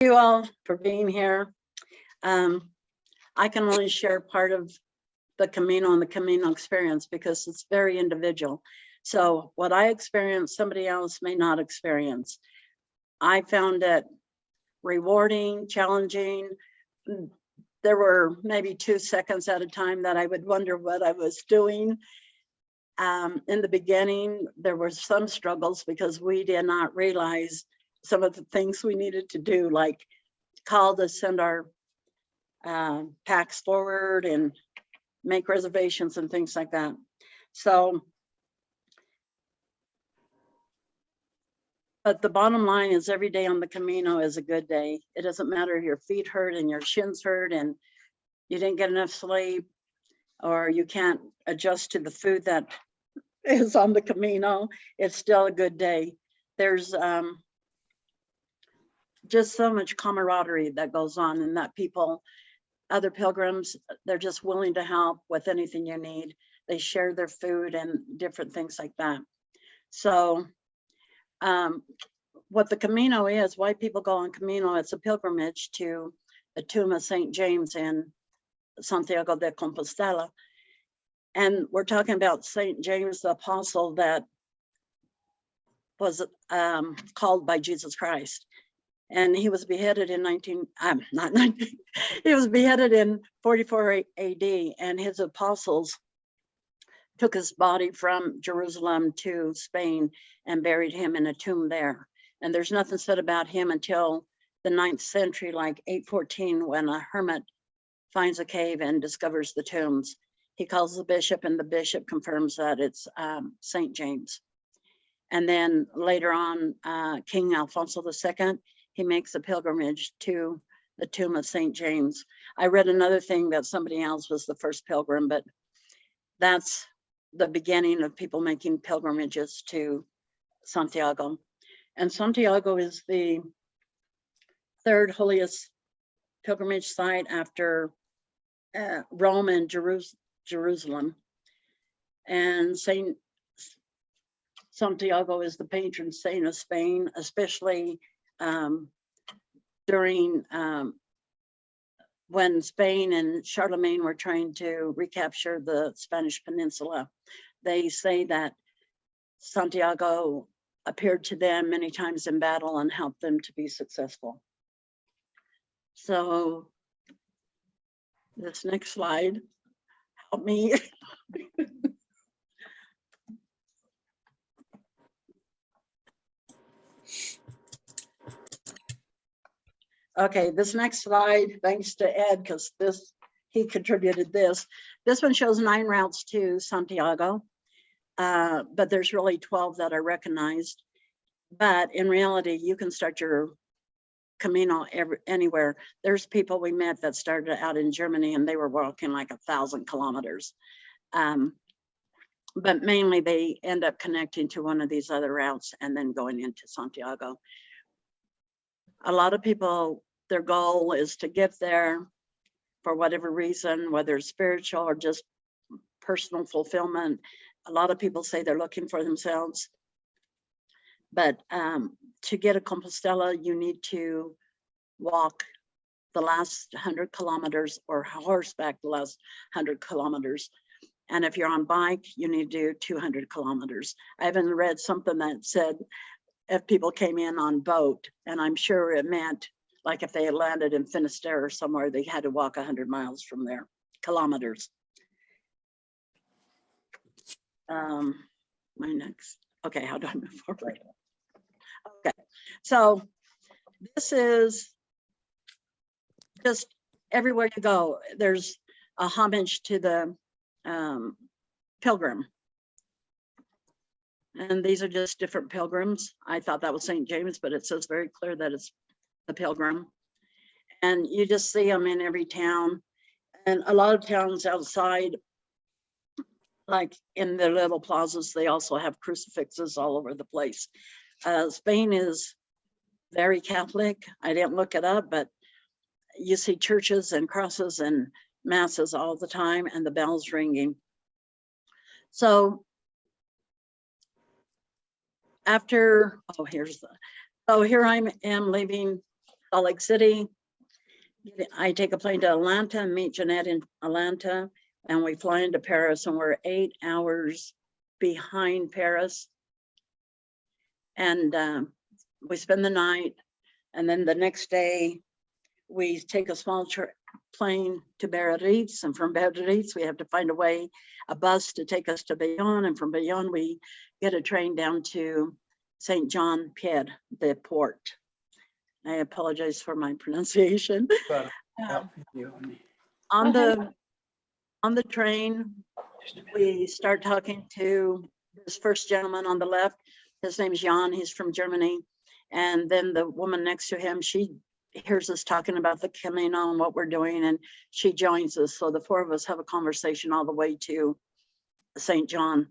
you all for being here. I can only share part of the Camino and the Camino experience because it's very individual. So what I experienced, somebody else may not experience. I found it rewarding, challenging. There were maybe 2 seconds at a time that I would wonder what I was doing. In the beginning, there were some struggles because we did not realize some of the things we needed to do, like call to send our packs forward and make reservations and things like that. So, but the bottom line is every day on the Camino is a good day. It doesn't matter if your feet hurt and your shins hurt and you didn't get enough sleep or you can't adjust to the food that is on the Camino. It's still a good day. There's just so much camaraderie that goes on, and that people, other pilgrims, they're just willing to help with anything you need. They share their food and different things like that. So what the Camino is, why people go on Camino, it's a pilgrimage to the tomb of St. James in Santiago de Compostela. And we're talking about St. James the Apostle that was called by Jesus Christ. And he was beheaded in he was beheaded in 44 AD, and his apostles took his body from Jerusalem to Spain and buried him in a tomb there. And there's nothing said about him until the 9th century, like 814, when a hermit finds a cave and discovers the tombs. He calls the bishop, and the bishop confirms that it's St. James. And then later on, King Alfonso II, he makes a pilgrimage to the tomb of St. James. I read another thing that somebody else was the first pilgrim, but that's the beginning of people making pilgrimages to Santiago. And Santiago is the 3rd holiest pilgrimage site after Rome and Jerusalem. And Saint Santiago is the patron saint of Spain, especially during when Spain and Charlemagne were trying to recapture the Spanish peninsula. They say that Santiago appeared to them many times in battle and helped them to be successful. So this next slide, help me. Okay, this next slide, thanks to Ed, because he contributed this. This one shows 9 routes to Santiago, but there's really 12 that are recognized. But in reality, you can start your Camino anywhere. There's people we met that started out in Germany and they were walking like 1,000 kilometers. But mainly they end up connecting to one of these other routes and then going into Santiago. A lot of people, their goal is to get there for whatever reason, whether it's spiritual or just personal fulfillment. A lot of people say they're looking for themselves. But to get to Compostela, you need to walk the last 100 kilometers or horseback the last 100 kilometers. And if you're on bike, you need to do 200 kilometers. I even read something that said if people came in on boat, and I'm sure it meant like if they had landed in Finisterre or somewhere, they had to walk 100 miles from there, kilometers. My next, okay, how do I move forward? Okay, so this is just everywhere you go, there's a homage to the pilgrim. And these are just different pilgrims. I thought that was St. James, but it says very clear that it's the pilgrim. And you just see them in every town. And a lot of towns outside, like in their little plazas, they also have crucifixes all over the place. Spain is very Catholic. I didn't look it up, but you see churches and crosses and masses all the time and the bells ringing. So after, here I am leaving Salt Lake City. I take a plane to Atlanta and meet Jeanette in Atlanta, and we fly into Paris, and we're 8 hours behind Paris. And we spend the night, and then the next day we take a small plane to Biarritz, and from Biarritz we have to find a bus to take us to Bayonne, and from Bayonne we get a train down to Saint Jean Pied de Port. I apologize for my pronunciation. On the train, we start talking to this first gentleman on the left. His name's Jan. He's from Germany. And then the woman next to him, she hears us talking about the Camino and what we're doing, and she joins us. So the four of us have a conversation all the way to St. John.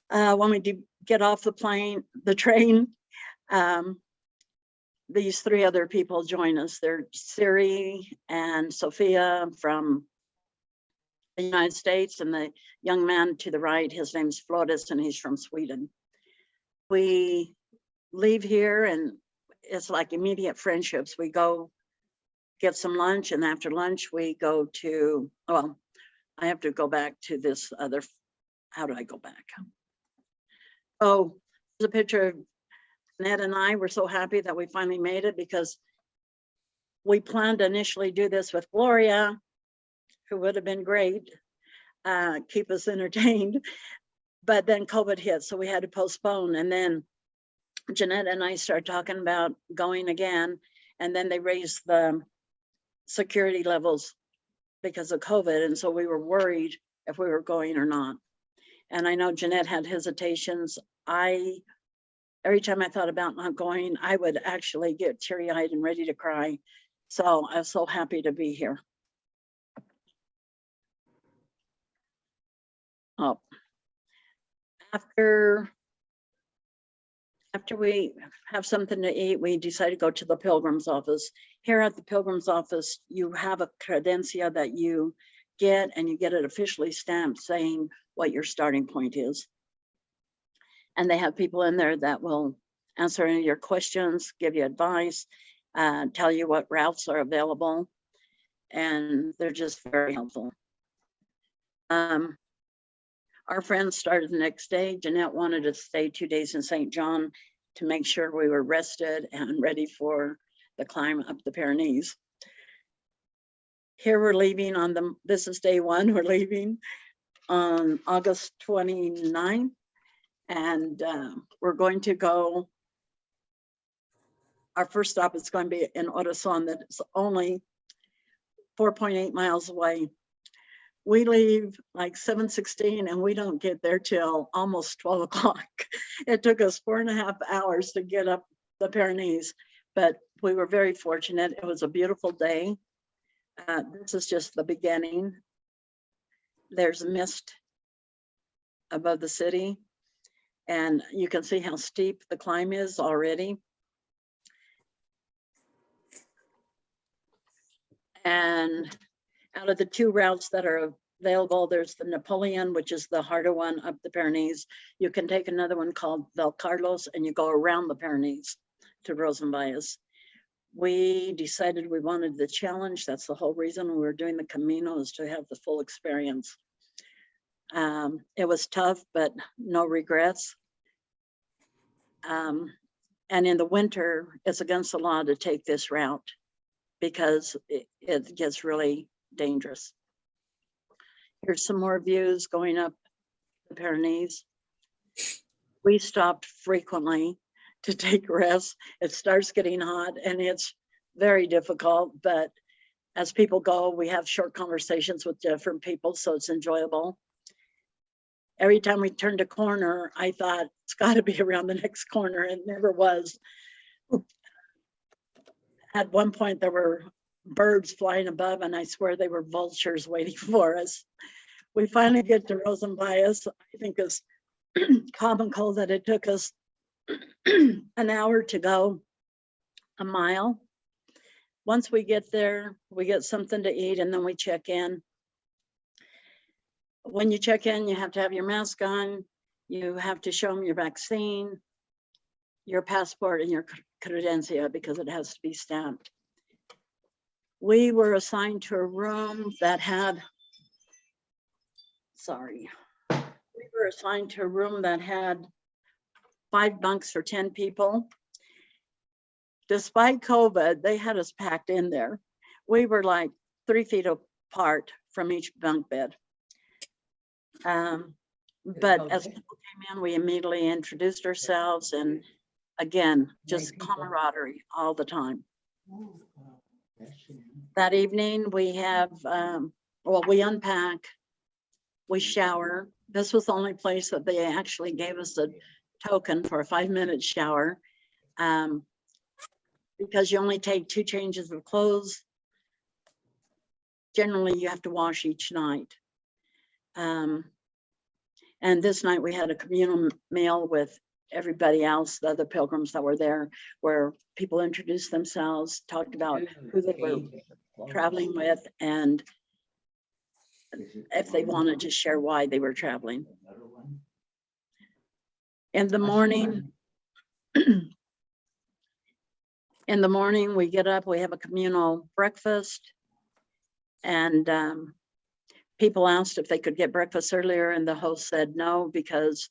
When we get off the train, these three other people join us. They're Siri and Sophia from the United States, and the young man to the right, his name's Flores, and he's from Sweden. We leave here, and it's like immediate friendships. We go get some lunch, and after lunch we go to, well, I have to go back to this other, how do I go back? Oh, there's a picture of Ned and I. Were so happy that we finally made it, because we planned to initially do this with Gloria, who would have been great, keep us entertained, but then COVID hit, so we had to postpone. And then Jeanette and I started talking about going again, and then they raised the security levels because of COVID, and so we were worried if we were going or not. And I know Jeanette had hesitations. Every time I thought about not going, I would actually get teary-eyed and ready to cry. So I was so happy to be here. Oh, after we have something to eat, we decided to go to the Pilgrim's office. Here at the Pilgrim's office, you have a credencia that you get, and you get it officially stamped saying what your starting point is. And they have people in there that will answer any of your questions, give you advice, tell you what routes are available, and they're just very helpful. Our friends started the next day. Jeanette wanted to stay 2 days in St. John to make sure we were rested and ready for the climb up the Pyrenees. Here we're leaving this is day one. We're leaving on August 29th, and we're going to go, our first stop is going to be in Orason, that's only 4.8 miles away. We leave like 7:16, and we don't get there till almost 12 o'clock. It took us 4.5 hours to get up the Pyrenees, but we were very fortunate. It was a beautiful day. This is just the beginning. There's mist above the city, and you can see how steep the climb is already. And out of the two routes that are available, there's the Napoleon, which is the harder one up the Pyrenees. You can take another one called Val Carlos, and you go around the Pyrenees to Rosenbayas. We decided we wanted the challenge. That's the whole reason we were doing the Camino, is to have the full experience. It was tough, but no regrets. And in the winter, it's against the law to take this route because it gets really dangerous. Here's some more views going up the Pyrenees. We stopped frequently to take rests. It starts getting hot and it's very difficult, but as people go, we have short conversations with different people, so it's enjoyable. Every time we turned a corner, I thought it's got to be around the next corner. It never was. At one point, there were birds flying above, and I swear they were vultures waiting for us. We finally get to Rosenbayas. I think it's comical that it took us an hour to go a mile. Once we get there, we get something to eat, and then we check in. When you check in, you have to have your mask on. You have to show them your vaccine, your passport, and your credencia because it has to be stamped. We were assigned to a room that had, we were assigned to a room that had 5 bunks for 10 people. Despite COVID, they had us packed in there. We were like 3 feet apart from each bunk bed. But as people came in, we immediately introduced ourselves, and again, just camaraderie all the time. That evening we have, well, we unpack, we shower. This was the only place that they actually gave us a token for a 5-minute shower, because you only take 2 changes of clothes. Generally, you have to wash each night. And this night we had a communal meal with everybody else, the other pilgrims that were there, where people introduced themselves, talked about who they were traveling with, and if they wanted to share why they were traveling. In the morning, we get up, we have a communal breakfast, and people asked if they could get breakfast earlier, and the host said no, because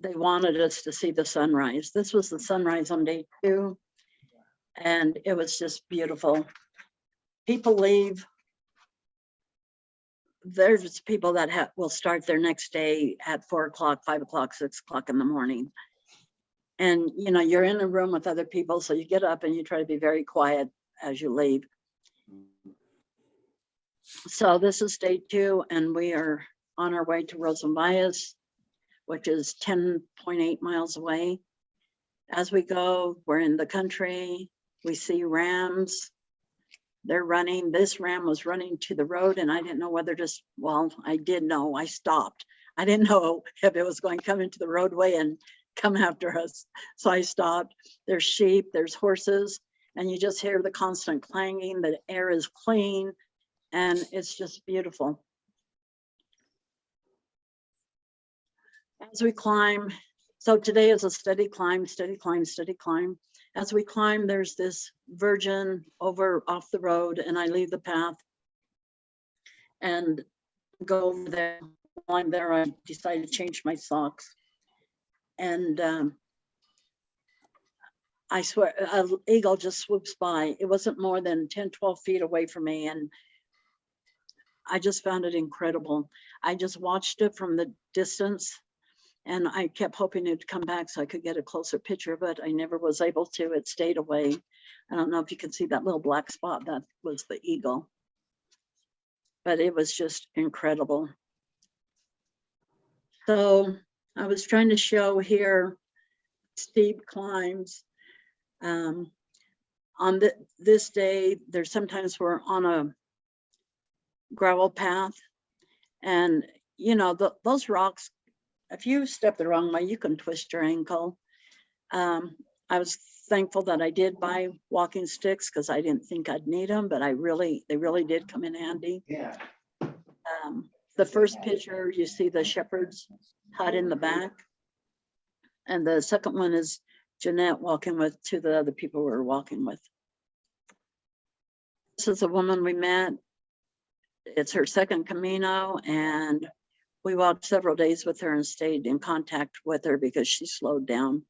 they wanted us to see the sunrise. This was the sunrise on day 2, and it was just beautiful. People leave. There's people that will start their next day at 4 o'clock, 5 o'clock, 6 o'clock in the morning. And, you know, you're in a room with other people, so you get up and you try to be very quiet as you leave. So this is day 2, and we are on our way to Rosambayas, which is 10.8 miles away. As we go, we're in the country. We see rams. They're running. This ram was running to the road, and I didn't know whether to, well, I did know. I stopped. I didn't know if it was going to come into the roadway and come after us. So I stopped. There's sheep, there's horses, and you just hear the constant clanging. The air is clean, and it's just beautiful. As we climb, so today is a steady climb, steady climb, steady climb. As we climb, there's this virgin over off the road, and I leave the path and go over there. While I'm there, I decided to change my socks. And I swear, an eagle just swoops by. It wasn't more than 10, 12 feet away from me, and I just found it incredible. I just watched it from the distance, and I kept hoping it'd come back so I could get a closer picture of it. I never was able to. It stayed away. I don't know if you can see that little black spot. That was the eagle. But it was just incredible. So I was trying to show here steep climbs. On this day, there's sometimes we're on a gravel path, and you know, those rocks, if you step the wrong way, you can twist your ankle. I was thankful that I did buy walking sticks because I didn't think I'd need them, but they really did come in handy. Yeah. The first picture, you see the shepherd's hut in the back, and the second one is Jeanette walking with 2 of the other people we were walking with. This is a woman we met. It's her second Camino, and we walked several days with her and stayed in contact with her because she slowed down.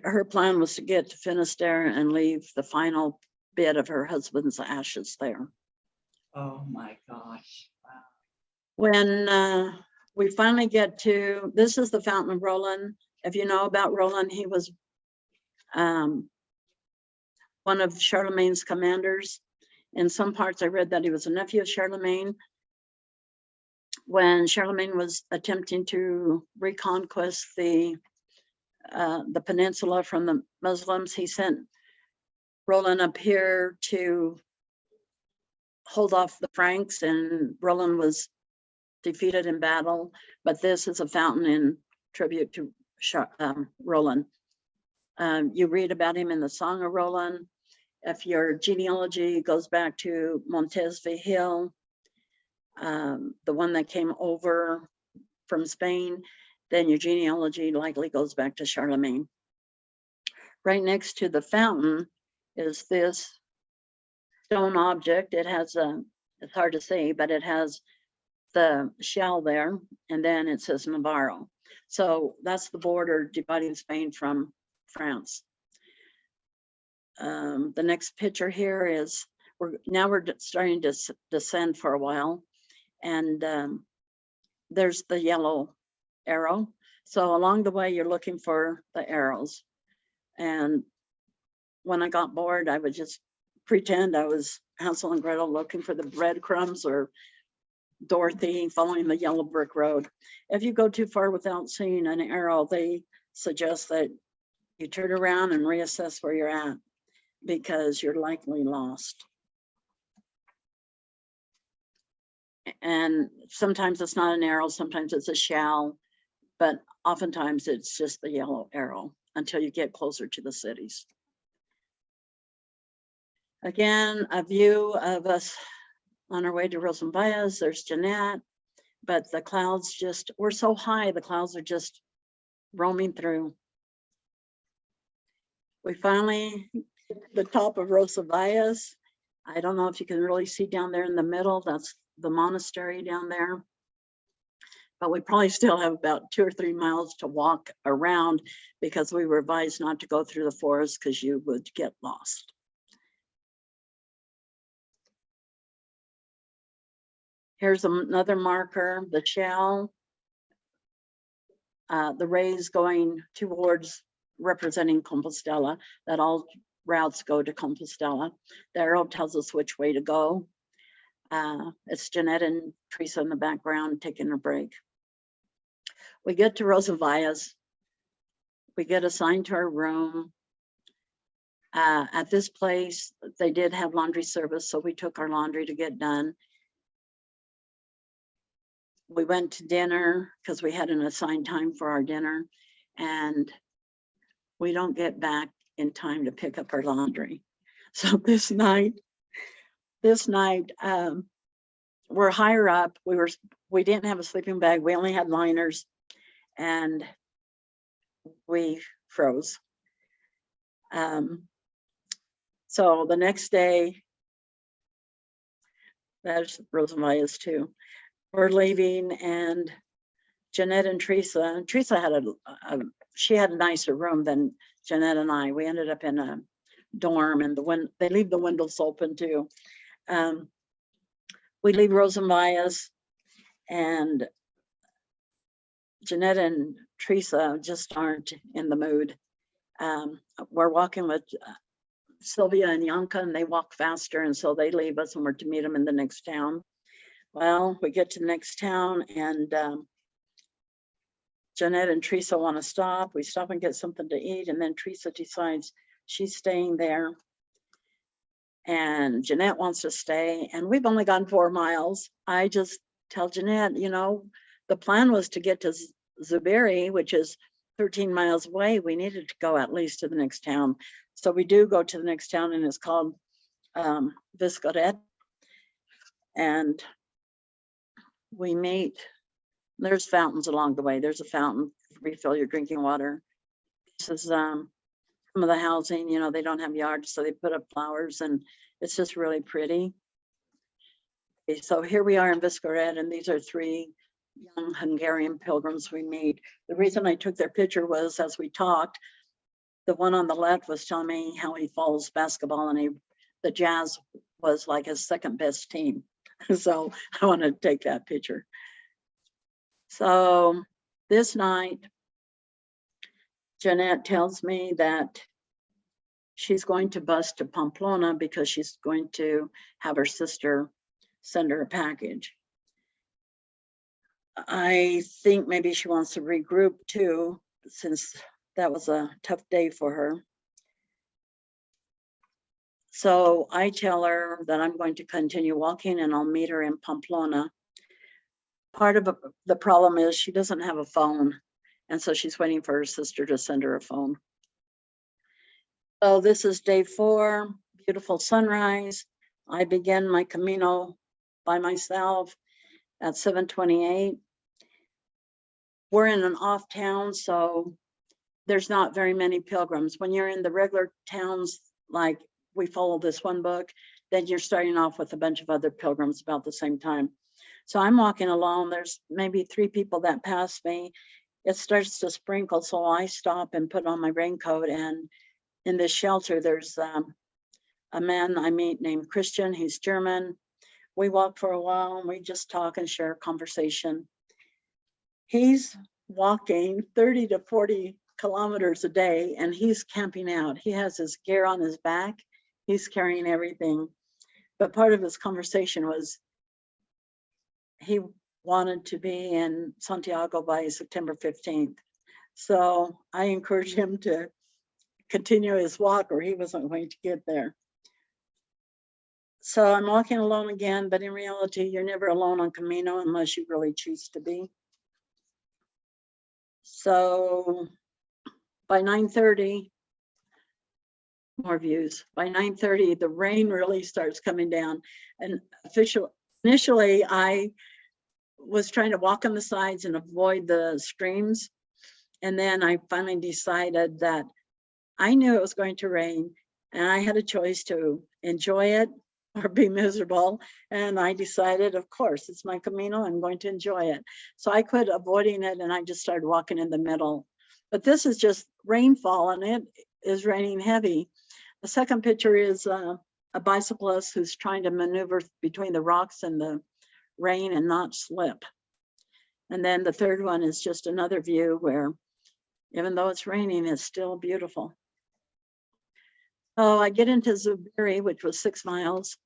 Her plan was to get to Finisterre and leave the final bit of her husband's ashes there. Oh my gosh. Wow. When we finally get to, this is the Fountain of Roland. If you know about Roland, he was one of Charlemagne's commanders. In some parts, I read that he was a nephew of Charlemagne. When Charlemagne was attempting to reconquest the peninsula from the Muslims, he sent Roland up here to hold off the Franks, and Roland was defeated in battle. But this is a fountain in tribute to Roland. You read about him in the Song of Roland. If your genealogy goes back to Montesvihil, the one that came over from Spain, then your genealogy likely goes back to Charlemagne. Right next to the fountain is this stone object. It has it's hard to see, but it has the shell there, and then it says Navarro. So that's the border dividing Spain from France. The next picture here is, we're starting to descend for a while, and there's the yellow arrow. So along the way, you're looking for the arrows. And when I got bored, I would just pretend I was Hansel and Gretel looking for the breadcrumbs, or Dorothy following the yellow brick road. If you go too far without seeing an arrow, they suggest that you turn around and reassess where you're at, because you're likely lost. And sometimes it's not an arrow, sometimes it's a shell, but oftentimes it's just the yellow arrow until you get closer to the cities. Again, a view of us on our way to Rosenvalles. There's Jeanette, but the clouds we're so high, the clouds are just roaming through. We finally hit the top of Rosenvalles. I don't know if you can really see down there in the middle, that's the monastery down there. But we probably still have about 2 or 3 miles to walk around, because we were advised not to go through the forest because you would get lost. Here's another marker, the shell. The rays going towards, representing Compostela, that all routes go to Compostela. The arrow tells us which way to go. It's Jeanette and Teresa in the background taking a break. We get to Rosenvalles. We get assigned to our room. At this place, they did have laundry service, so we took our laundry to get done. We went to dinner because we had an assigned time for our dinner, and we don't get back in time to pick up our laundry. So this night, we're higher up. We didn't have a sleeping bag. We only had liners, and we froze. So the next day, that's Rosenvalles too. We're leaving, and Jeanette and Teresa had she had a nicer room than Jeanette and I. We ended up in a dorm, and they leave the windows open too. We leave Rosenvalles, and Jeanette and Teresa just aren't in the mood. We're walking with Sylvia and Yanka, and they walk faster, and so they leave us, and we're to meet them in the next town. Well, we get to the next town, and Jeanette and Teresa want to stop. We stop and get something to eat, and then Teresa decides she's staying there, and Jeanette wants to stay, and we've only gone 4 miles. I just tell Jeanette, the plan was to get to Zubiri, which is 13 miles away. We needed to go at least to the next town. So we do go to the next town, and it's called Viscoret. And we meet, there's fountains along the way. There's a fountain to refill your drinking water. This is some of the housing, they don't have yards, so they put up flowers, and it's just really pretty. Okay, so here we are in Viscoret, and these are 3 young Hungarian pilgrims we meet. The reason I took their picture was, as we talked, the one on the left was telling me how he follows basketball, and the Jazz was like his second best team. So I want to take that picture. So this night, Jeanette tells me that she's going to bus to Pamplona because she's going to have her sister send her a package. I think maybe she wants to regroup too, since that was a tough day for her. So I tell her that I'm going to continue walking, and I'll meet her in Pamplona. Part of the problem is she doesn't have a phone, and so she's waiting for her sister to send her a phone. So this is day 4, beautiful sunrise. I begin my Camino by myself at 7:28. we're in an off town, so there's not very many pilgrims. When you're in the regular towns, like we follow this one book, then you're starting off with a bunch of other pilgrims about the same time. So I'm walking along, there's maybe 3 people that pass me. It starts to sprinkle, so I stop and put on my raincoat. And in this shelter, there's a man I meet named Christian. He's German. We walk for a while and we just talk and share conversation. He's walking 30 to 40 kilometers a day and he's camping out. He has his gear on his back. He's carrying everything. But part of his conversation was he wanted to be in Santiago by September 15th. So I encouraged him to continue his walk or he wasn't going to get there. So I'm walking alone again, but in reality, you're never alone on Camino unless you really choose to be. So by 9:30, more views. By 9:30, the rain really starts coming down. And initially, I was trying to walk on the sides and avoid the streams. And then I finally decided that I knew it was going to rain and I had a choice to enjoy it or be miserable. And I decided, of course, it's my Camino, I'm going to enjoy it. So I quit avoiding it and I just started walking in the middle. But this is just rainfall and it is raining heavy. The second picture is a bicyclist who's trying to maneuver between the rocks and the rain and not slip. And then the third one is just another view where even though it's raining, it's still beautiful. So I get into Zubiri, which was 6 miles,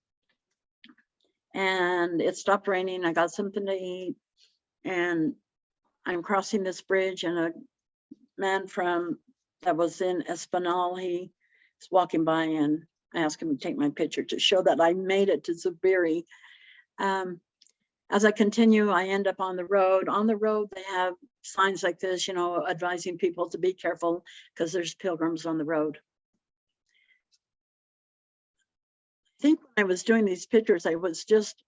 and it stopped raining. I got something to eat, and I'm crossing this bridge, and a man that was in Espinal, he was walking by, and I asked him to take my picture to show that I made it to Zubiri. As I continue, I end up on the road. On the road, they have signs like this, you know, advising people to be careful because there's pilgrims on the road. I think when I was doing these pictures, I was just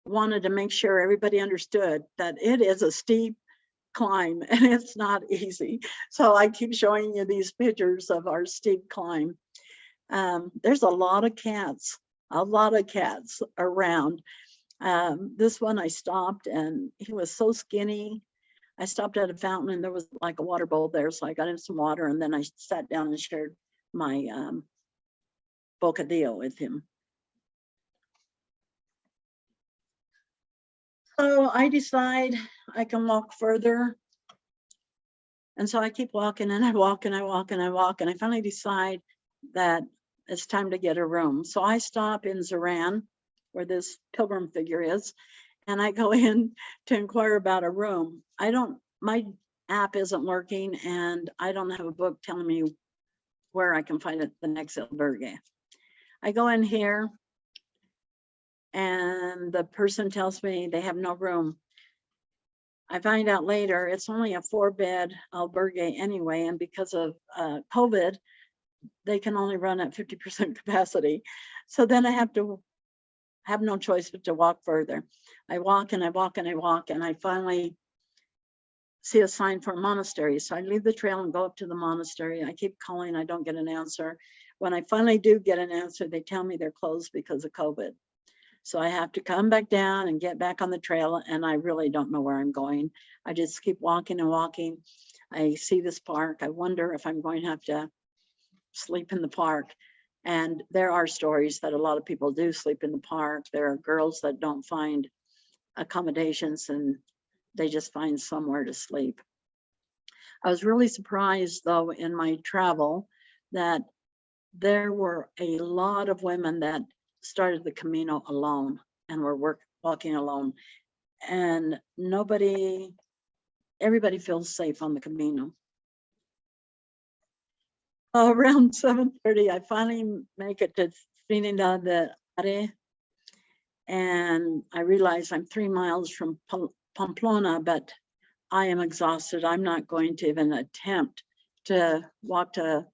wanted to make sure everybody understood that it is a steep climb and it's not easy. So I keep showing you these pictures of our steep climb. There's a lot of cats around. This one I stopped and he was so skinny. I stopped at a fountain and there was like a water bowl there. So I got him some water and then I sat down and shared my bocadillo with him. So I decide I can walk further. And so I keep walking and I walk and I walk and I walk. And I finally decide that it's time to get a room. So I stop in Zaran, where this pilgrim figure is, and I go in to inquire about a room. My app isn't working and I don't have a book telling me where I can find it, the next albergue. I go in here and the person tells me they have no room. I find out later it's only a 4-bed albergue anyway, and because of COVID, they can only run at 50% capacity. So then I have no choice but to walk further. I walk and I walk and I walk and I finally see a sign for a monastery. So I leave the trail and go up to the monastery. I keep calling, I don't get an answer. When I finally do get an answer, they tell me they're closed because of COVID. So I have to come back down and get back on the trail and I really don't know where I'm going. I just keep walking and walking. I see this park. I wonder if I'm going to have to sleep in the park. And there are stories that a lot of people do sleep in the park. There are girls that don't find accommodations and they just find somewhere to sleep. I was really surprised though in my travel that there were a lot of women that started the Camino alone and were walking alone, and everybody feels safe on the Camino. Around 7:30, I finally make it to Trinidad de Are, and I realize I'm 3 miles from Pamplona, but I am exhausted. I'm not going to even attempt to walk to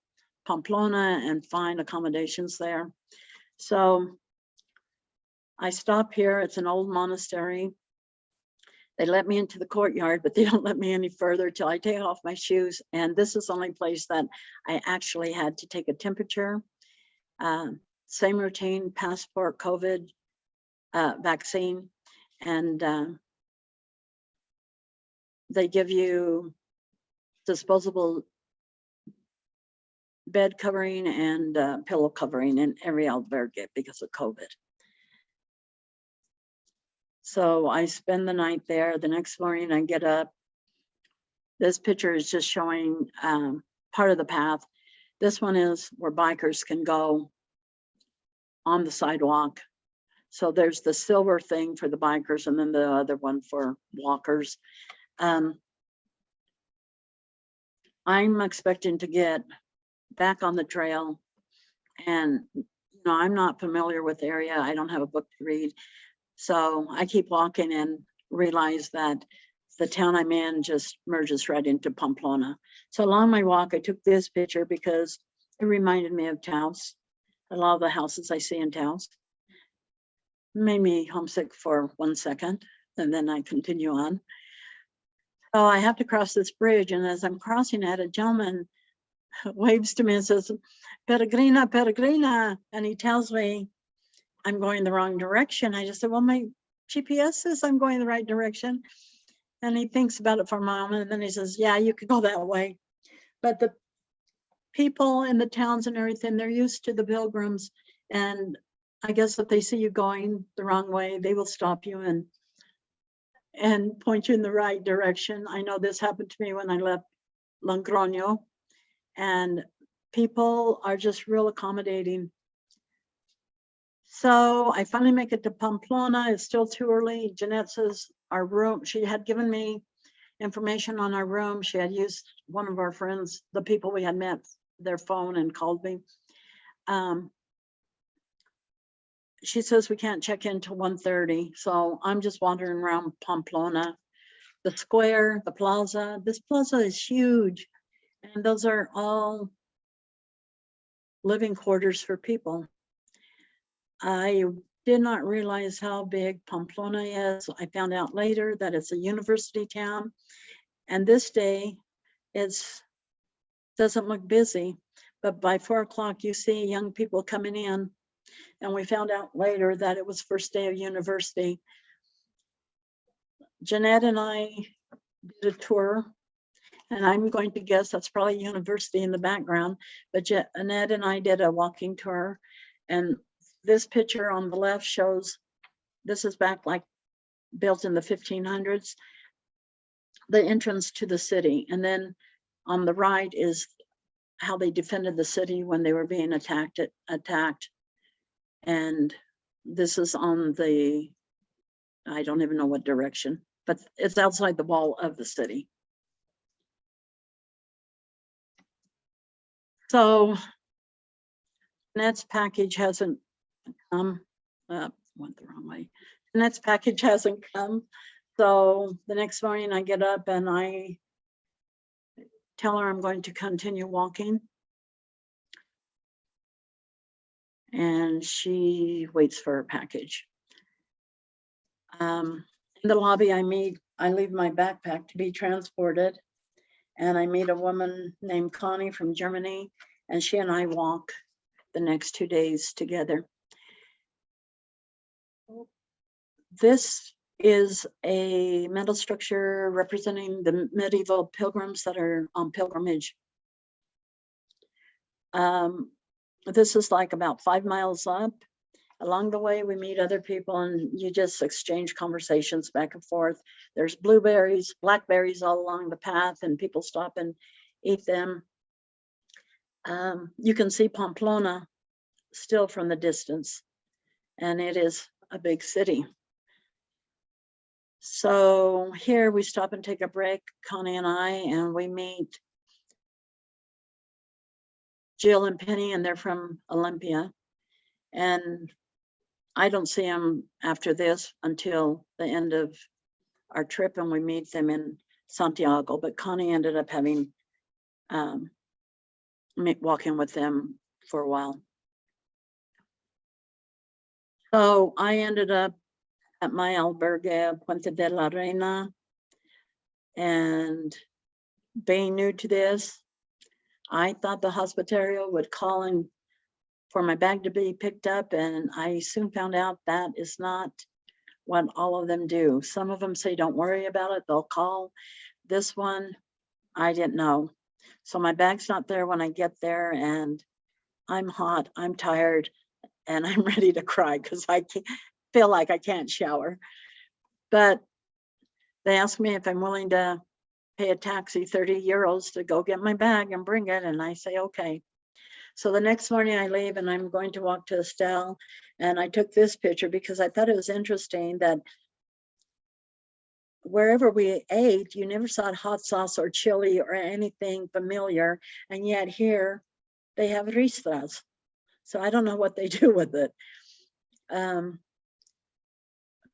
Pamplona and find accommodations there. So I stop here. It's an old monastery. They let me into the courtyard, but they don't let me any further till I take off my shoes. And this is the only place that I actually had to take a temperature. Same routine, passport, COVID, vaccine, and they give you disposable bed covering and pillow covering in every albergue because of COVID. So I spend the night there. The next morning I get up. This picture is just showing part of the path. This one is where bikers can go on the sidewalk. So there's the silver thing for the bikers and then the other one for walkers. I'm expecting to get back on the trail, and I'm not familiar with the area. I don't have a book to read. So I keep walking and realize that the town I'm in just merges right into Pamplona. So along my walk, I took this picture because it reminded me of towns. A lot of the houses I see in towns. Made me homesick for 1 second, and then I continue on. So I have to cross this bridge, and as I'm crossing it, a gentleman waves to me and says, "Peregrina, Peregrina," and he tells me I'm going the wrong direction. I just said, well, my GPS says I'm going the right direction. And he thinks about it for a moment, and then he says, yeah, you could go that way. But the people in the towns and everything, they're used to the pilgrims. And I guess if they see you going the wrong way, they will stop you and point you in the right direction. I know this happened to me when I left Logroño, and people are just real accommodating. So I finally make it to Pamplona. It's still too early. Jeanette says our room, she had given me information on our room. She had used one of our friends, the people we had met, their phone and called me. She says we can't check in till 1:30. So I'm just wandering around Pamplona, the square, the plaza. This plaza is huge. And those are all living quarters for people. I did not realize how big Pamplona is. I found out later that it's a university town, and this day doesn't look busy, but by 4 o'clock you see young people coming in, and we found out later that it was first day of university. Jeanette and I did a tour, and I'm going to guess that's probably university in the background, but Jeanette and I did a walking tour, and this picture on the left shows, this is back like built in the 1500s, the entrance to the city. And then on the right is how they defended the city when they were being attacked. And this is on the, I don't even know what direction, but it's outside the wall of the city. So Jeanette's package hasn't come, went the wrong way. Jeanette's package hasn't come. So the next morning I get up and I tell her I'm going to continue walking. And she waits for her package. In the lobby, I leave my backpack to be transported. And I meet a woman named Connie from Germany, and she and I walk the next 2 days together. This is a metal structure representing the medieval pilgrims that are on pilgrimage. This is like about 5 miles up. Along the way, we meet other people and you just exchange conversations back and forth. There's blueberries, blackberries all along the path, and people stop and eat them. You can see Pamplona still from the distance, and it is a big city. So here we stop and take a break, Connie and I, and we meet Jill and Penny, and they're from Olympia. And I don't see them after this until the end of our trip, and we meet them in Santiago. But Connie ended up having walking with them for a while. So I ended up at my albergue, Puente de la Reina. And being new to this, I thought the hospitario would call in for my bag to be picked up, and I soon found out that is not what all of them do. Some of them say, don't worry about it, they'll call. This one, I didn't know. So my bag's not there when I get there, and I'm hot, I'm tired, and I'm ready to cry because I feel like I can't shower. But they asked me if I'm willing to pay a taxi 30 euros to go get my bag and bring it, and I say, okay. So the next morning I leave and I'm going to walk to Estelle, and I took this picture because I thought it was interesting that wherever we ate, you never saw hot sauce or chili or anything familiar, and yet here they have ristras. So I don't know what they do with it.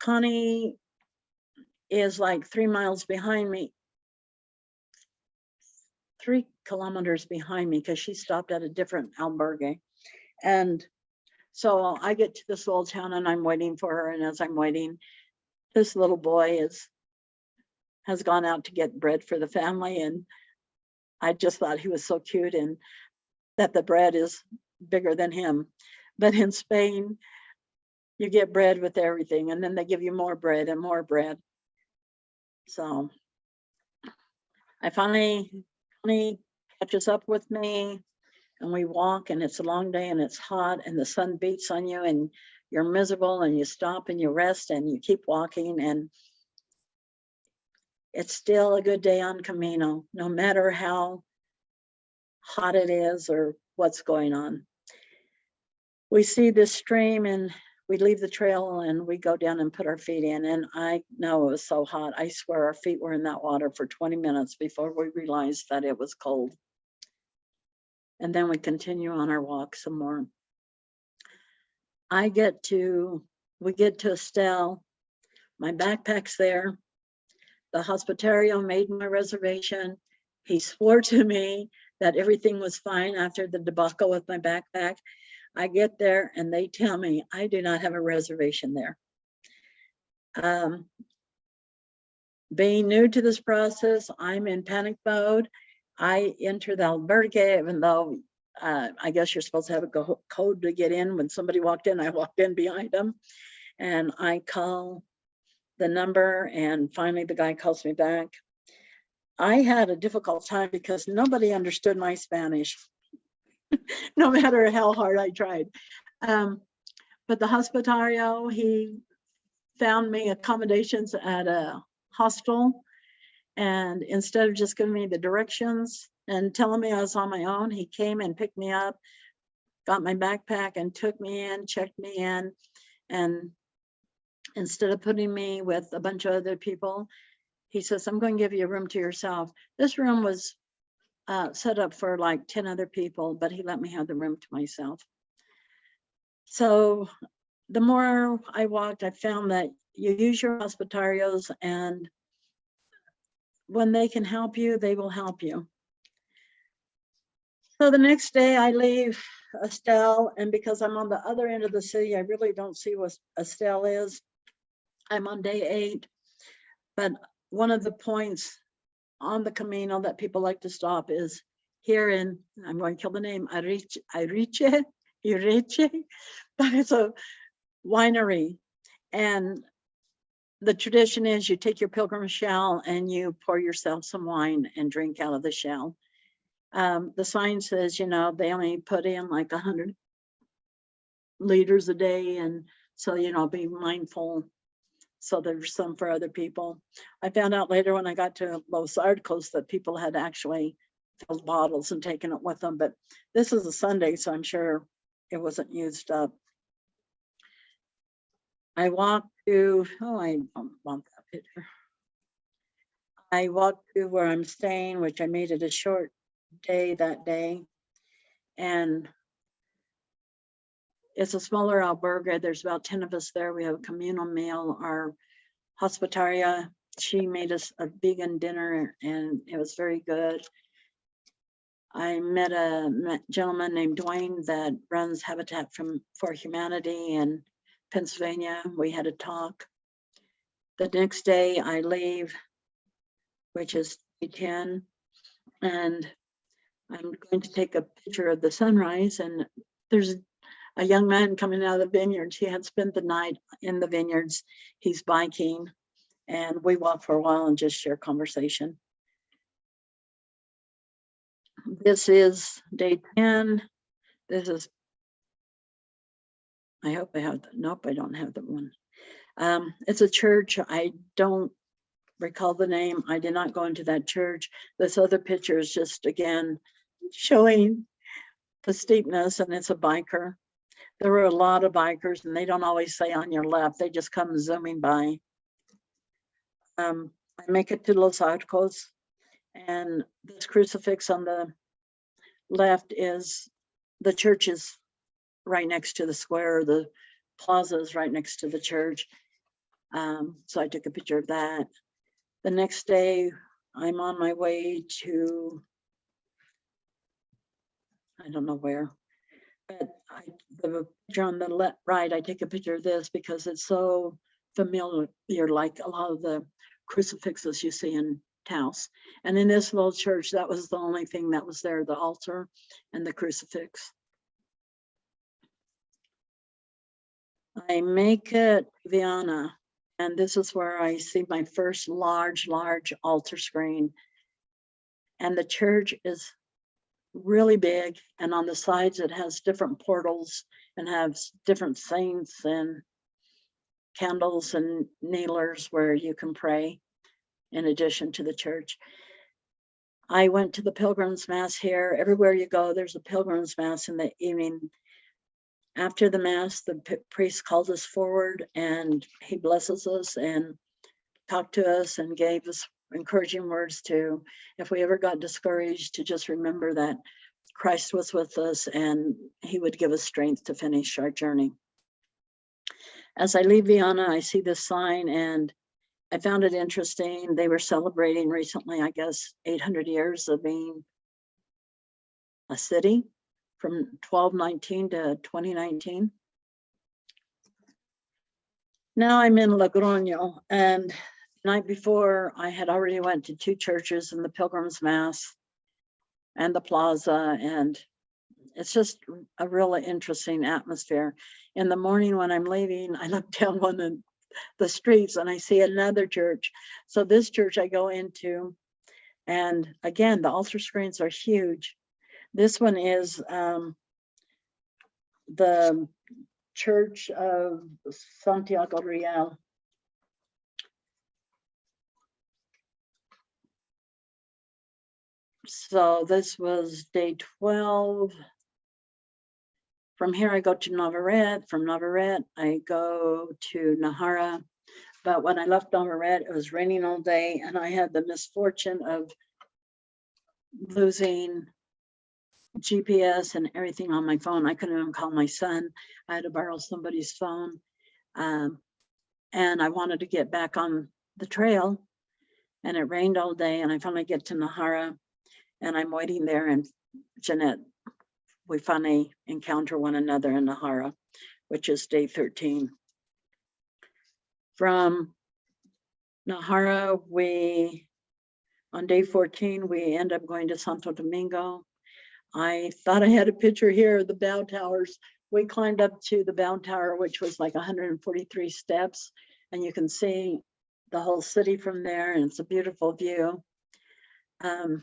Connie is like 3 miles behind me, 3 kilometers behind me, because she stopped at a different albergue. And so I get to this little town and I'm waiting for her. And as I'm waiting, this little boy has gone out to get bread for the family. And I just thought he was so cute, and that the bread is bigger than him. But in Spain, you get bread with everything, and then they give you more bread and more bread. So I finally catches up with me, and we walk, and it's a long day and it's hot and the sun beats on you and you're miserable, and you stop and you rest and you keep walking, and it's still a good day on Camino, no matter how hot it is or what's going on. We see this stream and we leave the trail and we go down and put our feet in, and I know it was so hot. I swear our feet were in that water for 20 minutes before we realized that it was cold. And then we continue on our walk some more. We get to Estelle, my backpack's there. The hospitario made my reservation. He swore to me that everything was fine after the debacle with my backpack. I get there and they tell me I do not have a reservation there. Being new to this process, I'm in panic mode. I enter the albergue, even though I guess you're supposed to have a code to get in. When somebody walked in, I walked in behind them, and I call the number, and finally the guy calls me back. I had a difficult time because nobody understood my Spanish, no matter how hard I tried. But the hospitario, he found me accommodations at a hostel, and instead of just giving me the directions and telling me I was on my own, he came and picked me up, got my backpack and took me in, checked me in, and instead of putting me with a bunch of other people, he says, I'm going to give you a room to yourself. This room was set up for like 10 other people, but he let me have the room to myself. So the more I walked, I found that you use your hospitarios, and when they can help you, they will help you. So the next day I leave Estelle, and because I'm on the other end of the city, I really don't see what Estelle is. I'm on day 8, but one of the points on the Camino that people like to stop is here in, I'm going to kill the name, Iriche, but it's a winery. And the tradition is you take your pilgrim shell and you pour yourself some wine and drink out of the shell. The sign says, you know, they only put in like 100 liters a day. And so, you know, be mindful. So there's some for other people. I found out later when I got to Los Arcos that people had actually filled bottles and taken it with them. But this is a Sunday, so I'm sure it wasn't used up. I walked to, I don't want that picture. I walked to where I'm staying, which I made it a short day that day. And it's a smaller albergue. There's about 10 of us there. We have a communal meal. Our hospitaria, she made us a vegan dinner and it was very good. I met a gentleman named Dwayne that runs Habitat for Humanity in Pennsylvania. We had a talk. The next day I leave, which is day 10, and I'm going to take a picture of the sunrise, and there's a young man coming out of the vineyards. He had spent the night in the vineyards. He's biking, and we walk for a while and just share conversation. This is day 10. This is, I hope I have, nope, I don't have that one. It's a church. I don't recall the name. I did not go into that church. This other picture is just, again, showing the steepness, and it's a biker. There were a lot of bikers, and they don't always say on your left. They just come zooming by. I make it to Los Arcos, and this crucifix on the left is the church is right next to the square. The plaza is right next to the church. So I took a picture of that. The next day, I'm on my way to, I don't know where, but the picture on the right, I take a picture of this because it's so familiar, like a lot of the crucifixes you see in Taos. And in this little church, that was the only thing that was there, the altar and the crucifix. I make it Viana, and this is where I see my first large altar screen. And the church is really big, and on the sides it has different portals and has different saints and candles and kneelers where you can pray in addition to the church. I went to the Pilgrim's Mass here. Everywhere you go, there's a Pilgrim's Mass in the evening. After the Mass, the priest called us forward, and he blesses us and talked to us and gave us encouraging words to, if we ever got discouraged, to just remember that Christ was with us and he would give us strength to finish our journey. As I leave Viana, I see this sign, and I found it interesting. They were celebrating recently, I guess, 800 years of being a city from 1219 to 2019. Now I'm in Logroño, and the night before I had already went to 2 churches and the Pilgrim's Mass and the plaza, and it's just a really interesting atmosphere. In the morning when I'm leaving, I look down one of the streets and I see another church. So this church I go into, and again, the altar screens are huge. This one is the Church of Santiago Real. So this was day 12. From here, I go to Navarrete. From Navarrete, I go to Najara. But when I left Navarrete, it was raining all day, and I had the misfortune of losing GPS and everything on my phone. I couldn't even call my son. I had to borrow somebody's phone. And I wanted to get back on the trail, and it rained all day, and I finally get to Najara, and I'm waiting there, and Jeanette, we finally encounter one another in Najara, which is day 13. From Najara, on day 14, we end up going to Santo Domingo. I thought I had a picture here of the Bow Towers. We climbed up to the Bow Tower, which was like 143 steps, and you can see the whole city from there, and it's a beautiful view. I'm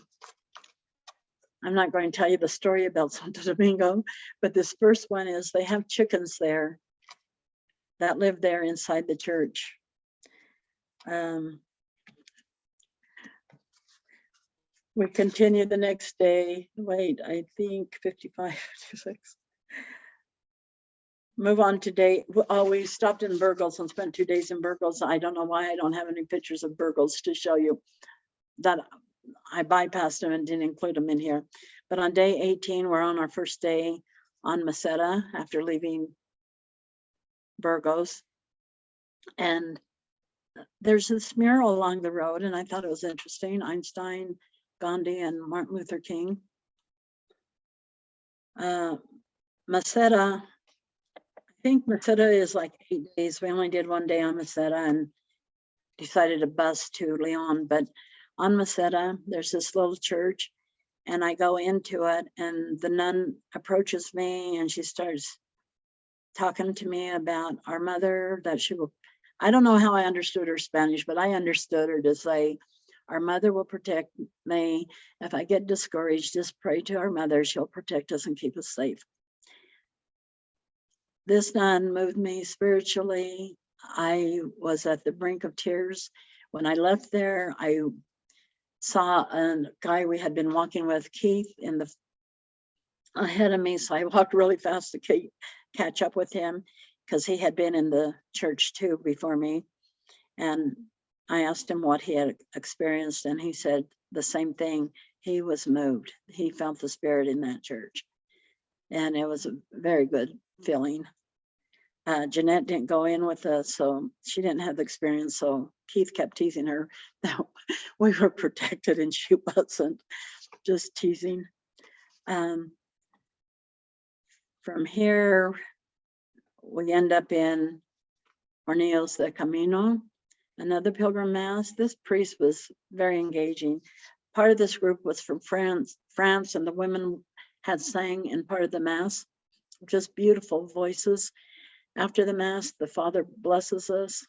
not going to tell you the story about Santo Domingo, but this first one is they have chickens there that live there inside the church. We continue the next day. Wait, I think 55, 56. Move on to day, oh, we stopped in Burgos and spent 2 days in Burgos. I don't know why I don't have any pictures of Burgos to show you. That I bypassed them and didn't include them in here. But on day 18, we're on our first day on Meseta after leaving Burgos. And there's this mural along the road, and I thought it was interesting. Einstein, Gandhi, and Martin Luther King. Meseta, I think Meseta is like 8 days. We only did 1 day on Meseta, and decided to bus to Leon. But on Meseta, there's this little church, and I go into it, and the nun approaches me, and she starts talking to me about our mother, that she will, I don't know how I understood her Spanish, but I understood her to say, our mother will protect me. If I get discouraged, just pray to our mother. She'll protect us and keep us safe. This nun moved me spiritually. I was at the brink of tears. When I left there, I saw a guy we had been walking with, Keith, in the ahead of me. So I walked really fast to catch up with him, because he had been in the church too before me. And I asked him what he had experienced, and he said the same thing. He was moved. He felt the spirit in that church. And it was a very good feeling. Jeanette didn't go in with us, so she didn't have the experience. So Keith kept teasing her that we were protected and she wasn't, just teasing. From here, we end up in Hornillos de Camino, another pilgrim mass. This priest was very engaging. Part of this group was from France, and the women had sang in part of the mass, just beautiful voices. After the mass, the father blesses us,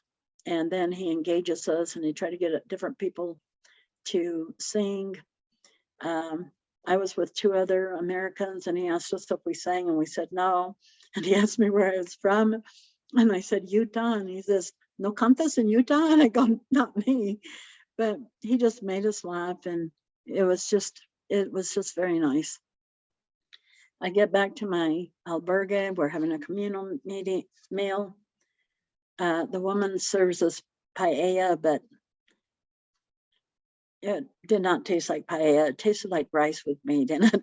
and then he engages us, and he tried to get different people to sing. I was with 2 other Americans, and he asked us if we sang, and we said no. And he asked me where I was from, and I said Utah, and he says, "No cantas in Utah?" And I go, "Not me," but he just made us laugh, and it was just very nice. I get back to my albergue. We're having a communal meal. The woman serves us paella, but it did not taste like paella. It tasted like rice with meat in it.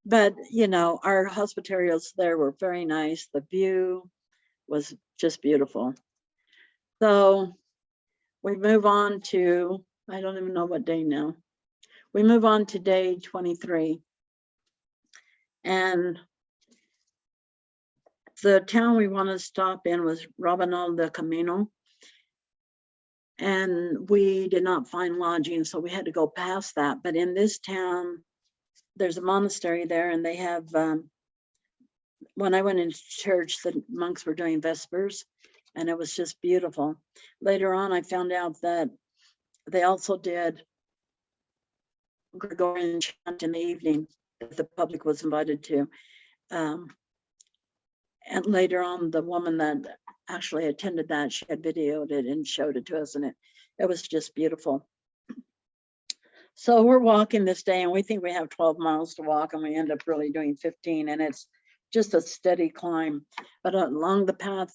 But, you know, our hospitalians there were very nice. The view was just beautiful. So we move on to, I don't even know what day now. We move on to day 23. And the town we want to stop in was Rabanal de Camino. And we did not find lodging, so we had to go past that. But in this town, there's a monastery there, and they have, when I went into church, the monks were doing Vespers, and it was just beautiful. Later on, I found out that they also did Gregorian chant in the evening that the public was invited to. And later on, the woman that actually attended that, she had videoed it and showed it to us, and it was just beautiful. So we're walking this day, and we think we have 12 miles to walk, and we end up really doing 15, and it's just a steady climb. But along the path,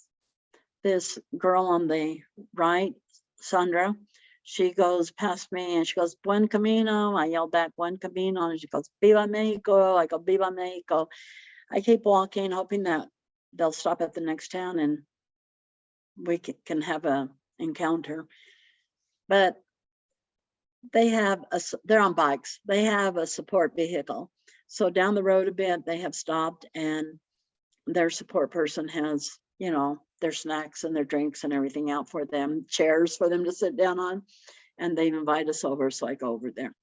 this girl on the right, Sandra, she goes past me and she goes, "Buen camino." I yell back, "Buen camino." And she goes, "Viva Mexico." I go, "Viva Mexico." I keep walking, hoping that they'll stop at the next town and we can have a encounter. But they have they're on bikes. They have a support vehicle. So down the road a bit, they have stopped, and their support person has, you know, their snacks and their drinks and everything out for them, chairs for them to sit down on, and they invite us over. So I go over there.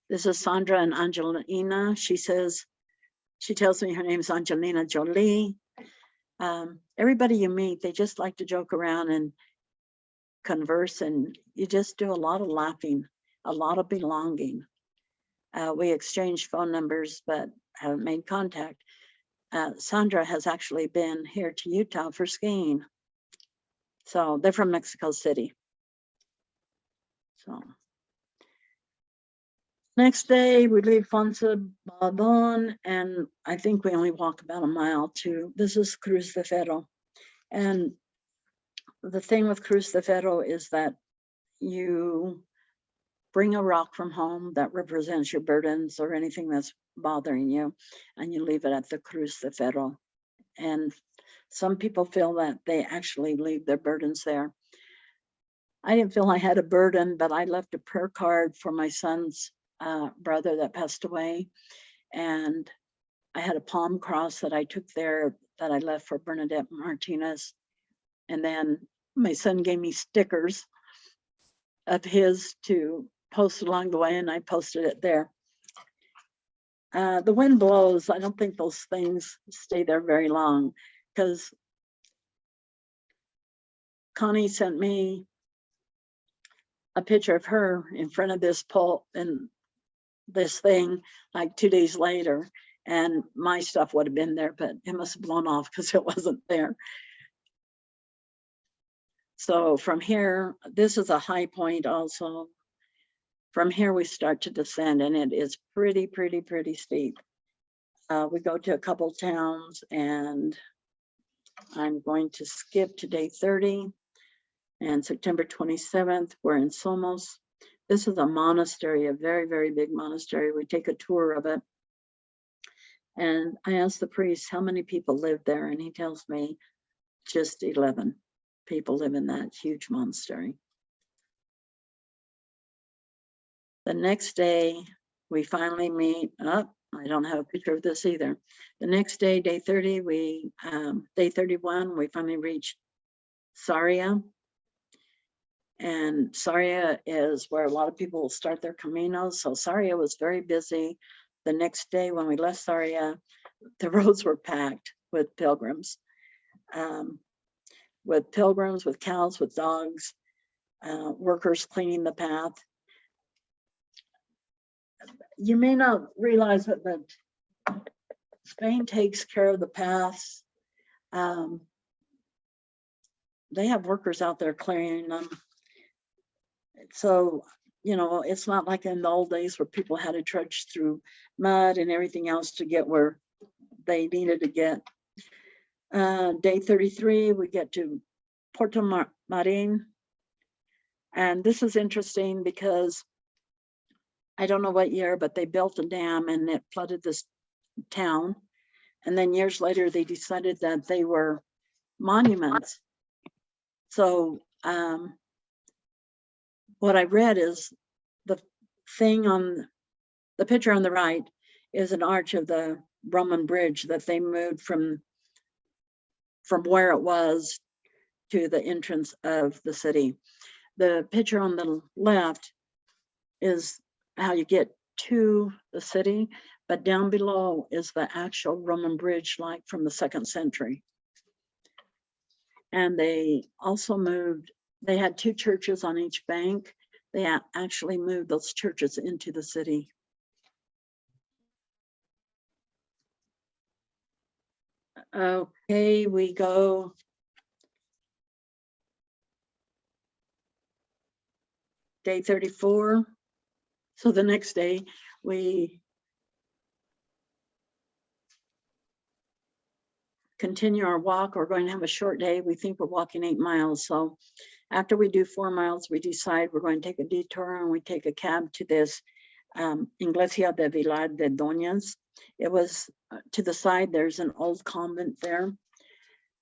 This is Sandra and Angelina. She tells me her name is Angelina Jolie. Everybody you meet, they just like to joke around and converse, and you just do a lot of laughing, a lot of belonging. We exchanged phone numbers, but haven't made contact. Sandra has actually been here to Utah for skiing. So they're from Mexico City. So next day we leave Fonsa Baldon, and I think we only walk about a mile to, this is Cruz de Ferro. And the thing with Cruz de Ferro is that you bring a rock from home that represents your burdens or anything that's bothering you, and you leave it at the Cruz de Ferro. And some people feel that they actually leave their burdens there. I didn't feel I had a burden, but I left a prayer card for my son's brother that passed away. And I had a palm cross that I took there that I left for Bernadette Martinez. And then my son gave me stickers of his to post along the way, and I posted it there. The wind blows. I don't think those things stay there very long, because Connie sent me a picture of her in front of this pole and this thing like 2 days later, and my stuff would have been there, but it must have blown off because it wasn't there. So from here, this is a high point also. From here, we start to descend, and it is pretty steep. We go to a couple towns, and I'm going to skip to day 30. And September 27th, we're in Somos. This is a monastery, a very big monastery. We take a tour of it. And I asked the priest how many people live there, and he tells me just 11 people live in that huge monastery. The next day, we finally meet up. I don't have a picture of this either. The next day, day 30, day 31, we finally reach Saria. And Saria is where a lot of people will start their caminos. So Saria was very busy. The next day when we left Saria, the roads were packed with pilgrims. With cows, with dogs, workers cleaning the path. You may not realize it, but Spain takes care of the paths. They have workers out there clearing them. So, you know, it's not like in the old days where people had to trudge through mud and everything else to get where they needed to get. Day 33, we get to Puerto Marin. And this is interesting because I don't know what year, but they built a dam and it flooded this town. And then years later, they decided that they were monuments. So what I read is the thing on the picture on the right is an arch of the Roman bridge that they moved from where it was to the entrance of the city. The picture on the left is how you get to the city, but down below is the actual Roman bridge, like from the 2nd century. And they also moved, they had 2 churches on each bank. They actually moved those churches into the city. Okay, we go day 34. So the next day we continue our walk. We're going to have a short day. We think we're walking 8 miles. So after we do 4 miles, we decide we're going to take a detour, and we take a cab to this Iglesia de Vilar de Doñas. It was to the side, there's an old convent there.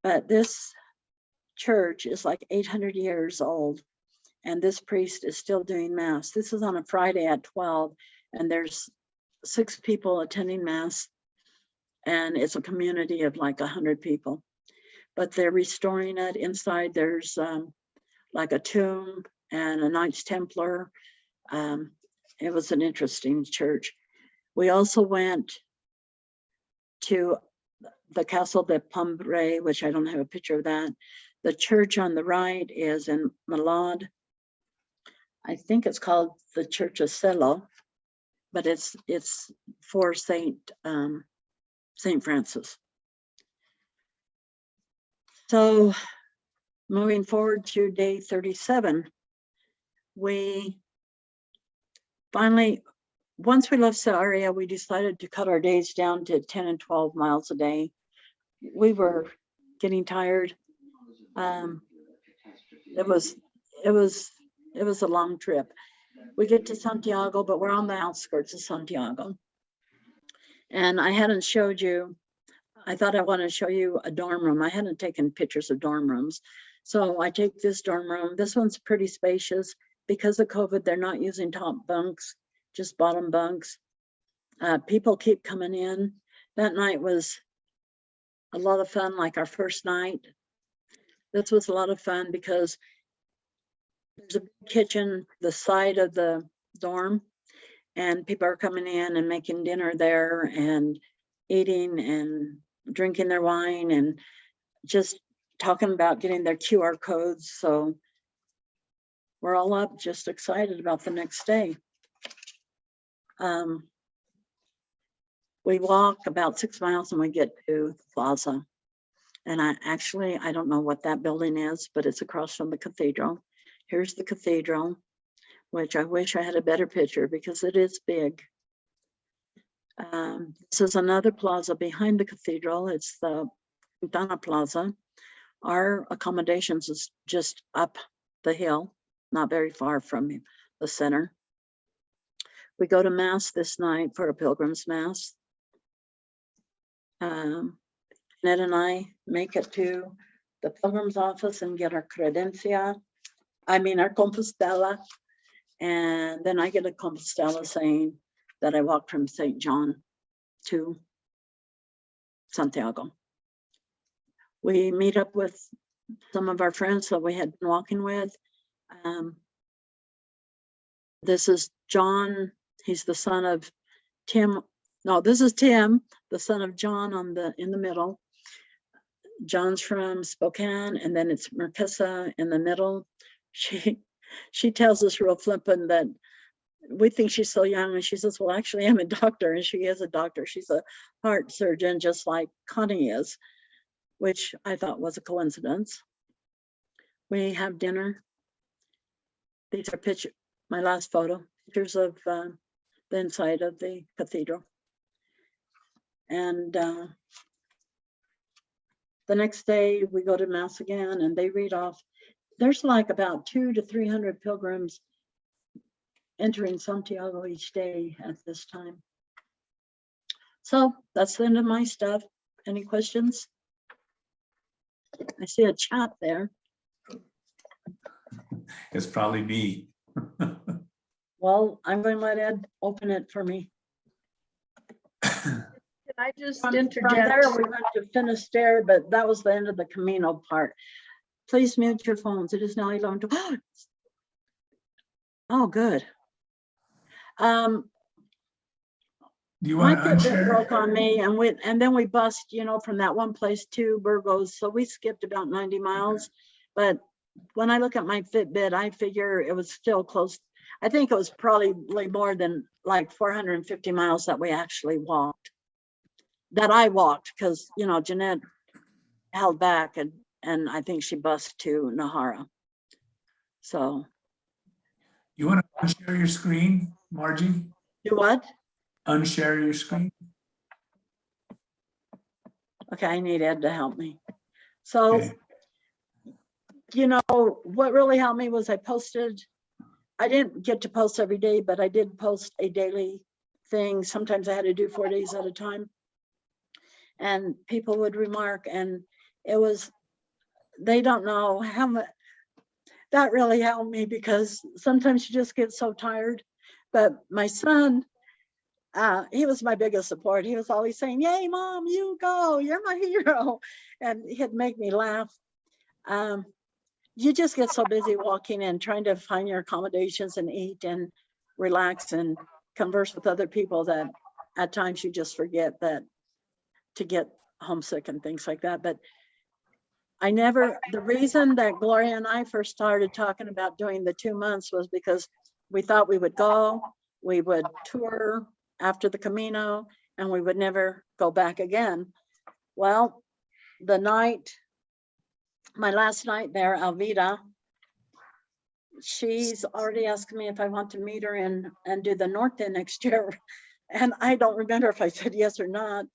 But this church is like 800 years old, and this priest is still doing mass. This is on a Friday at 12, and there's 6 people attending mass, and it's a community of like 100 people. But they're restoring it. Inside there's like a tomb and a Knights Templar. It was an interesting church. We also went to the Castle de Pambre, which I don't have a picture of that. The church on the right is in Malad. I think it's called the Church of Celo, but it's for Saint Francis. So moving forward to day 37, we finally, once we left Saria, we decided to cut our days down to 10 and 12 miles a day. We were getting tired. It was a long trip. We get to Santiago, but we're on the outskirts of Santiago. And I hadn't showed you, I thought I wanted to show you a dorm room. I hadn't taken pictures of dorm rooms. So I take this dorm room. This one's pretty spacious. Because of COVID, they're not using top bunks, just bottom bunks. People keep coming in. That night was a lot of fun, like our first night. This was a lot of fun because there's a big kitchen the side of the dorm, and people are coming in and making dinner there and eating and drinking their wine and just talking about getting their QR codes. So we're all up, just excited about the next day. We walk about 6 miles and we get to the plaza. And I don't know what that building is, but it's across from the cathedral. Here's the cathedral, which I wish I had a better picture because it is big. This is another plaza behind the cathedral. It's the Quintana Plaza. Our accommodations is just up the hill, not very far from the center. We go to mass this night for a pilgrim's mass. Ned and I make it to the pilgrim's office and get our credencia. I mean, our Compostela. And then I get a Compostela saying that I walked from St. John to Santiago. We meet up with some of our friends that we had been walking with. This is John. He's the son of Tim. No, this is Tim, the son of John in the middle. John's from Spokane, and then it's Marquesa in the middle. She tells us real flippant that we think she's so young, and she says, well, actually I'm a doctor, and she is a doctor. She's a heart surgeon, just like Connie is, which I thought was a coincidence. We have dinner. These are pictures, my last photo, pictures of the inside of the cathedral. And the next day we go to mass again, and they read off. There's like about 200 to 300 pilgrims entering Santiago each day at this time. So that's the end of my stuff. Any questions? I see a chat there. It's probably me. Well, I'm going to let Ed open it for me. Can I just From interject? there, we went to Finisterre, but that was the end of the Camino part. Please mute your phones. It is now 11. Oh, good. Do you My want to Fitbit broke unshare? on me, and then we bust, from that one place to Burgos. So we skipped about 90 miles. But when I look at my Fitbit, I figure it was still close. I think it was probably more than like 450 miles that we actually walked. That I walked, because Jeanette held back, and I think she bussed to Nahara. So You want to unshare your screen, Margie? do what? Unshare your screen. Okay, I need Ed to help me. So, Okay. what really helped me was I didn't get to post every day, but I did post a daily thing. Sometimes I had to do 4 days at a time. And people would remark, and they don't know how much that really helped me, because sometimes you just get so tired. But my son, he was my biggest support. He was always saying, yay, Mom, you go, you're my hero. And he'd make me laugh. You just get so busy walking and trying to find your accommodations and eat and relax and converse with other people that at times you just forget that to get homesick and things like that. But the reason that Gloria and I first started talking about doing the 2 months was because we thought we would go, we would tour after the Camino, and we would never go back again. Well, my last night there, Alvida, she's already asking me if I want to meet her and do the Norte next year. And I don't remember if I said yes or not.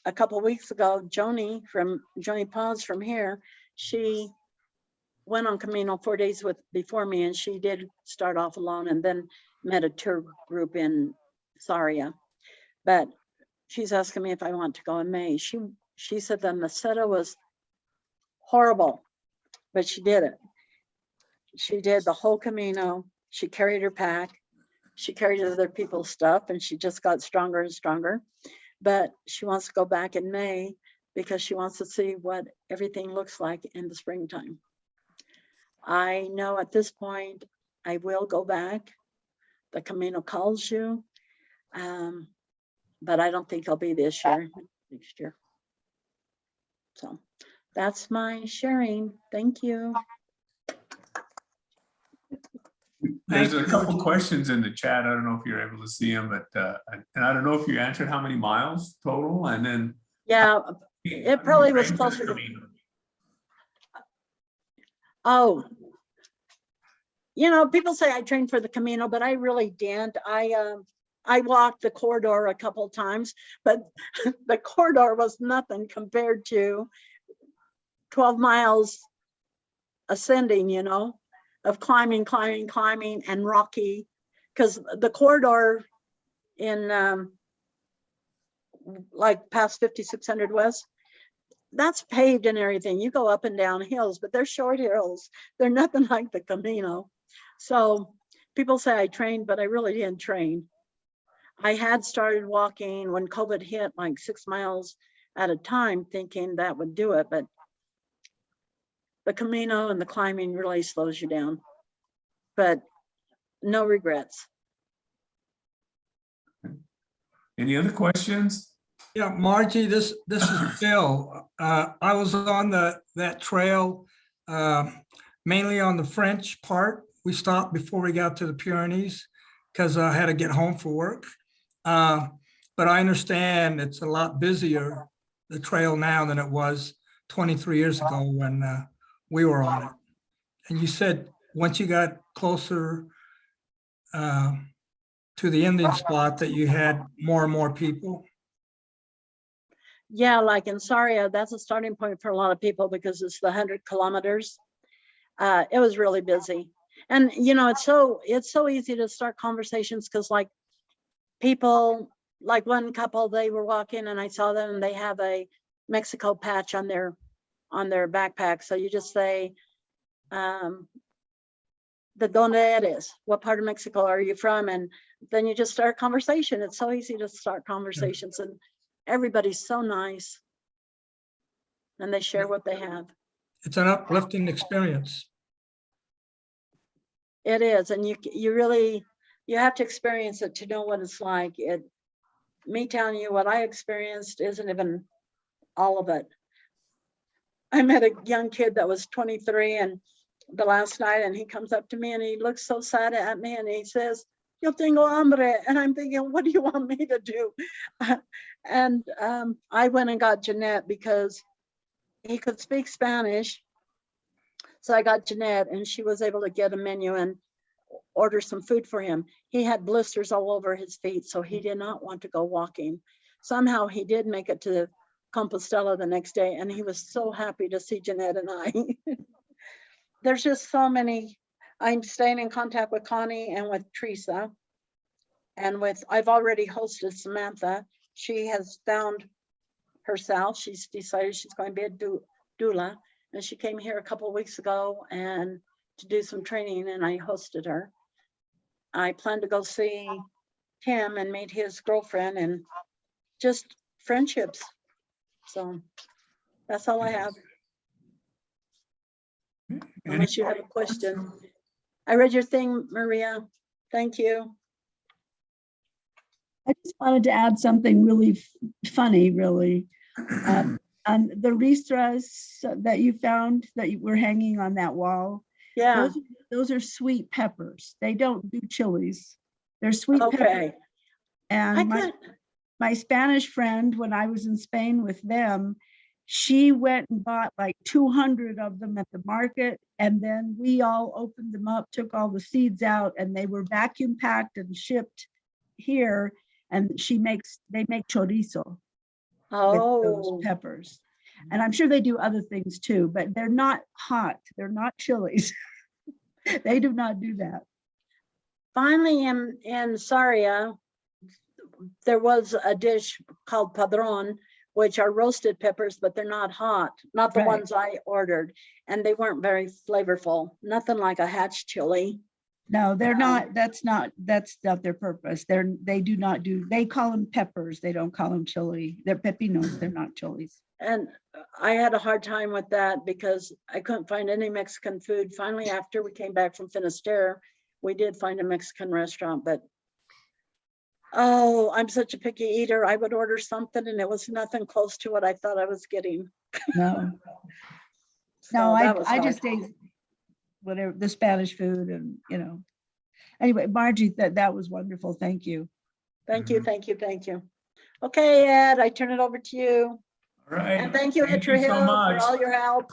A couple of weeks ago, Joni Paz from here, she went on Camino 4 days before me, and she did start off alone and then met a tour group in Saria. But she's asking me if I want to go in May. She said the Meseta was horrible, but she did it. She did the whole Camino. She carried her pack. She carried other people's stuff, and she just got stronger and stronger. But she wants to go back in May. because she wants to see what everything looks like in the springtime. I know at this point I will go back. The Camino calls you, but I don't think I'll be this year, next year. So that's my sharing. Thank you. There's a couple questions in the chat. I don't know if you're able to see them, but and I don't know if you answered how many miles total, and then Yeah, it probably was closer to, oh, you know, people say I trained for the Camino, but I really didn't. I walked the corridor a couple times, but the corridor was nothing compared to 12 miles ascending, you know, of climbing and rocky, because the corridor in like past 5600 West, that's paved and everything. You go up and down hills, but they're short hills. They're nothing like the Camino. So people say I trained, but I really didn't train. I had started walking when COVID hit, like 6 miles at a time, thinking that would do it, but the Camino and the climbing really slows you down. But no regrets. any other questions? Yeah, Margie, this is Phil. I was on that trail, mainly on the French part. We stopped before we got to the Pyrenees because I had to get home for work. But I understand it's a lot busier, the trail now, than it was 23 years ago when we were on it. And you said once you got closer to the ending spot that you had more and more people. Yeah, like in Saria, that's a starting point for a lot of people because it's the 100 kilometers. It was really busy. And you know, it's so easy to start conversations because like people, like one couple, they were walking and I saw them and they have a Mexico patch on their backpack. So you just say, "De donde eres? What part of Mexico are you from?" And then you just start a conversation. It's so easy to start conversations, and everybody's so nice, and they share what they have. It's an uplifting experience. It is, and you really have to experience it to know what it's like. Me telling you what I experienced isn't even all of it. I met a young kid that was 23 and the last night, and he comes up to me and he looks so sad at me and he says, "Yo tengo hambre," and I'm thinking, what do you want me to do? And I went and got Jeanette because he could speak Spanish. So I got Jeanette and she was able to get a menu and order some food for him. He had blisters all over his feet, so he did not want to go walking. Somehow he did make it to Compostela the next day, and he was so happy to see Jeanette and I. There's just so many. I'm staying in contact with Connie and with Teresa, and I've already hosted Samantha. She has found herself. She's decided she's going to be a doula, and she came here a couple of weeks ago and to do some training, and I hosted her. I plan to go see Tim and meet his girlfriend and just friendships. So that's all I have. Unless you have a question. I read your thing, Maria. Thank you. I just wanted to add something really funny, really. And the ristras that you found that were hanging on that wall, Yeah. those are sweet peppers. They don't do chilies. They're sweet peppers. Okay. And my Spanish friend, when I was in Spain with them, she went and bought like 200 of them at the market. And then we all opened them up, took all the seeds out, and they were vacuum packed and shipped here. And they make chorizo with those peppers. And I'm sure they do other things too, but they're not hot. They're not chilies. They do not do that. Finally, in Saria, there was a dish called padron, which are roasted peppers, but they're not hot, not the Right. ones I ordered. And they weren't very flavorful. Nothing like a hatch chili. No, they're not. That's not their purpose. They call them peppers. They don't call them chili. They're pepinos. They're not chilies. And I had a hard time with that because I couldn't find any Mexican food. Finally, after we came back from Finisterre, we did find a Mexican restaurant, but oh, I'm such a picky eater. I would order something and it was nothing close to what I thought I was getting. No, So no, that was I hard. just ate whatever, the Spanish food and, anyway, Margie, that was wonderful. Thank you. Thank you, thank you, thank you. Okay, Ed, I turn it over to you. All right. And thank you, Thank you so Hill, for much. all your help.